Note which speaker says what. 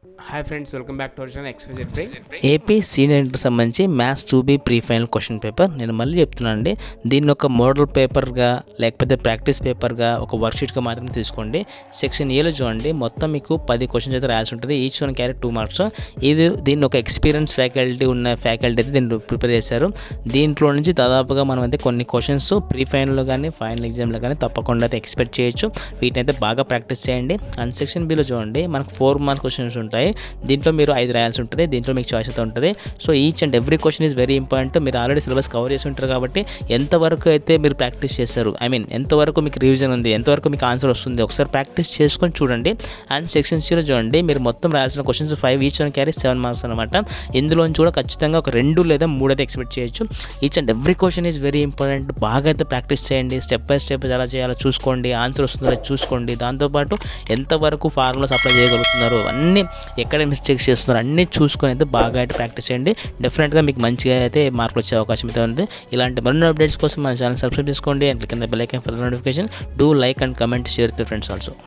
Speaker 1: Hi friends, welcome back to our channel XYZ brain.
Speaker 2: AP senior ఇంటర్కి సంబంధించి maths 2B pre final question paper. నేను మళ్ళీ చెప్తున్నాను అండి, దీన్ని ఒక మోడల్ పేపర్గా లేకపోతే ప్రాక్టీస్ పేపర్గా ఒక వర్క్షీట్గా మాత్రమే తీసుకోండి. సెక్షన్ ఏలో చూడండి, మొత్తం మీకు 10 క్వశ్చన్స్ అయితే రాయాల్సి ఉంటుంది. Each one carry 2 marks. దీన్ని ఒక ఎక్స్పీరియన్స్ ఫ్యాకల్టీ అయితే దీన్ని ప్రిపేర్ చేశారు. దీంట్లో నుంచి దాదాపుగా మనం అయితే కొన్ని క్వశ్చన్స్ ప్రీ ఫైనల్లో కానీ ఫైనల్ ఎగ్జామ్లో కానీ తప్పకుండా అయితే ఎక్స్పెక్ట్ చేయొచ్చు. వీటిని అయితే బాగా ప్రాక్టీస్ చేయండి. అండ్ సెక్షన్ బిలో చూడండి, మనకు 4 మార్క్స్ క్వశ్చన్స్ ఉంటాయి. దీంట్లో మీరు 5 రాయాల్సి ఉంటుంది. దీంట్లో మీకు చాయిస్ అయితే ఉంటుంది. So each and every question is very important. మీరు ఆల్రెడీ సిలబస్ కవర్ చేసి ఉంటారు కాబట్టి ఎంతవరకు అయితే మీరు ప్రాక్టీస్ చేస్తారు, ఎంతవరకు మీకు రివిజన్ ఉంది, ఎంతవరకు మీకు ఆన్సర్ వస్తుంది, ఒకసారి ప్రాక్టీస్ చేసుకొని చూడండి. అండ్ సెక్షన్ సిలో చూడండి, మీరు మొత్తం రాయాల్సిన questions 5, each one carry 7 marks అనమాట. ఇందులోంచి కూడా ఖచ్చితంగా ఒక 2 లేదా 3 అయితే ఎక్స్పెక్ట్ చేయొచ్చు. Each and every question is very important. బాగా అయితే ప్రాక్టీస్ చేయండి. స్టెప్ బై స్టెప్ ఎలా చేయాలో చూసుకోండి. ఆన్సర్ వస్తుందో చూసుకోండి. దాంతోపాటు ఎంతవరకు ఫార్ములాస్ అప్లై చేయగలుగుతున్నారు, అన్నీ ఎక్కడ మిస్టేక్స్ చేస్తున్నారు అన్నీ చూసుకొని అయితే బాగా అయితే ప్రాక్టీస్ చేయండి. డెఫినెట్గా మీకు మంచిగా అయితే మార్కులు వచ్చే అవకాశం అయితే ఉంది. ఇలాంటి మరిన్ని అప్డేట్స్ కోసం మన ఛానల్ సబ్స్క్రైబ్ చేసుకోండి and click the bell icon for notification. Do like and comment, share with friends also.